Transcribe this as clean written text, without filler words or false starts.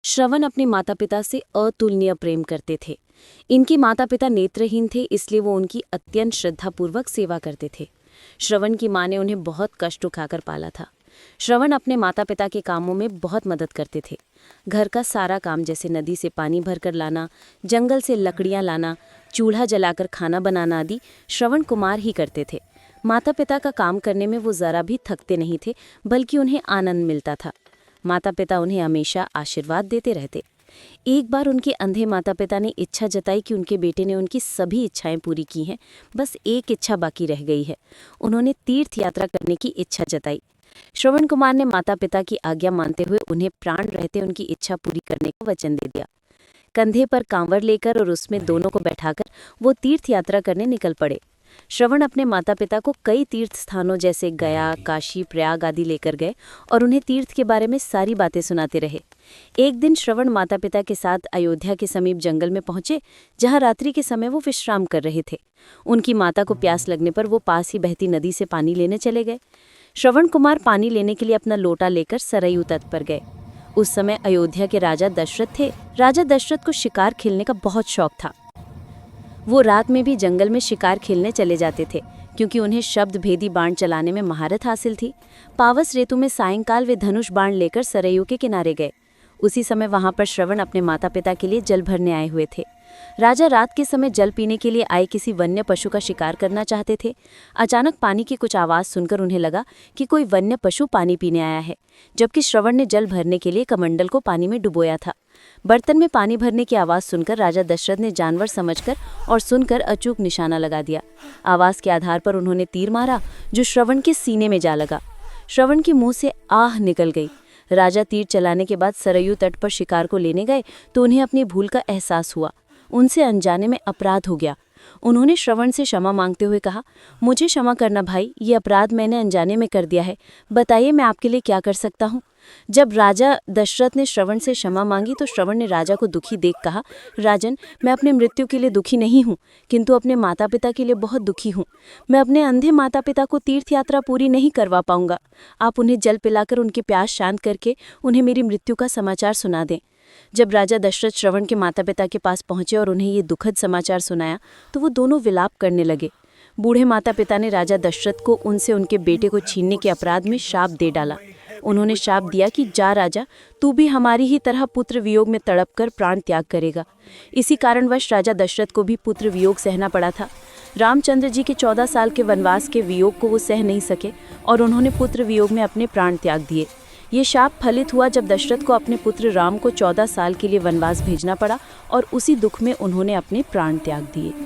श्रवण अपने माता पिता से अतुलनीय प्रेम करते थे। इनके माता पिता नेत्रहीन थे, इसलिए वो उनकी अत्यंत श्रद्धापूर्वक सेवा करते थे। श्रवण की माँ ने उन्हें बहुत कष्ट उठाकर पाला था। श्रवण अपने माता पिता के कामों में बहुत मदद करते थे। घर का सारा काम, जैसे नदी से पानी भरकर लाना, जंगल से लकड़ियाँ लाना, चूल्हा जलाकर खाना बनाना आदि श्रवण कुमार ही करते थे। माता पिता का काम करने में वो ज़रा भी थकते नहीं थे, बल्कि उन्हें आनंद मिलता था। माता पिता उन्हें हमेशा आशीर्वाद देते रहते। एक बार उनके अंधे माता पिता ने इच्छा जताई कि उनके बेटे ने उनकी सभी इच्छाएं पूरी की हैं, बस एक इच्छा बाकी रह गई है। उन्होंने तीर्थ यात्रा करने की इच्छा जताई। श्रवण कुमार ने माता पिता की आज्ञा मानते हुए उन्हें प्राण रहते उनकी इच्छा पूरी करने का वचन दे दिया। कंधे पर कांवर लेकर और उसमें दोनों को बैठाकर वो तीर्थ यात्रा करने निकल पड़े। श्रवण अपने माता पिता को कई तीर्थ स्थानों जैसे गया, काशी, प्रयाग आदि लेकर गए और उन्हें तीर्थ के बारे में सारी बातें सुनाते रहे। एक दिन श्रवण माता पिता के साथ अयोध्या के समीप जंगल में पहुंचे, जहां रात्रि के समय वो विश्राम कर रहे थे। उनकी माता को प्यास लगने पर वो पास ही बहती नदी से पानी लेने चले गए। श्रवण कुमार पानी लेने के लिए अपना लोटा लेकर सरयू तट पर गए। उस समय अयोध्या के राजा दशरथ थे। राजा दशरथ को शिकार खेलने का बहुत शौक था। वो रात में भी जंगल में शिकार खेलने चले जाते थे, क्योंकि उन्हें शब्द भेदी बाण चलाने में महारत हासिल थी। पावस ऋतु में सायंकाल वे धनुष बाण लेकर सरयू के किनारे गए। उसी समय वहां पर श्रवण अपने माता पिता के लिए जल भरने आए हुए थे। राजा रात के समय जल पीने के लिए आए किसी वन्य पशु का शिकार करना चाहते थे। अचानक पानी की कुछ आवाज़ सुनकर उन्हें लगा कि कोई वन्य पशु पानी पीने आया है, जबकि श्रवण ने जल भरने के लिए कमंडल को पानी में डुबोया था। बर्तन में पानी भरने की आवाज़ सुनकर राजा दशरथ ने जानवर समझकर और सुनकर अचूक निशाना लगा दिया। आवाज़ के आधार पर उन्होंने तीर मारा, जो श्रवण के सीने में जा लगा। श्रवण के मुंह से आह निकल गई। राजा तीर चलाने के बाद सरयू तट पर शिकार को लेने गए तो उन्हें अपनी भूल का एहसास हुआ। उनसे अनजाने में अपराध हो गया। उन्होंने श्रवण से क्षमा मांगते हुए कहा, मुझे क्षमा करना भाई, ये अपराध मैंने अनजाने में कर दिया है। बताइए मैं आपके लिए क्या कर सकता हूँ। जब राजा दशरथ ने श्रवण से क्षमा मांगी तो श्रवण ने राजा को दुखी देख कहा, राजन, मैं अपने मृत्यु के लिए दुखी नहीं हूँ, किंतु अपने माता पिता के लिए बहुत दुखी हूँ। मैं अपने अंधे माता पिता को तीर्थ यात्रा पूरी नहीं करवा पाऊंगा। आप उन्हें जल पिलाकर उनकी प्यास शांत करके उन्हें मेरी मृत्यु का समाचार सुना दें। जब राजा दशरथ श्रवण के माता पिता के पास पहुंचे और उन्हें ये दुखद समाचार सुनाया तो वो दोनों विलाप करने लगे। बूढ़े माता पिता ने राजा दशरथ को उनसे उनके बेटे को छीनने के अपराध में शाप दे डाला। उन्होंने शाप दिया कि जा राजा, तू भी हमारी ही तरह पुत्र वियोग में तड़पकर प्राण त्याग करेगा। इसी कारणवश राजा दशरथ को भी पुत्र वियोग सहना पड़ा था। रामचंद्र जी के 14 साल के वनवास के वियोग को वो सह नहीं सके और उन्होंने पुत्र वियोग में अपने प्राण त्याग दिए। ये शाप फलित हुआ जब दशरथ को अपने पुत्र राम को 14 साल के लिए वनवास भेजना पड़ा और उसी दुख में उन्होंने अपने प्राण त्याग दिए।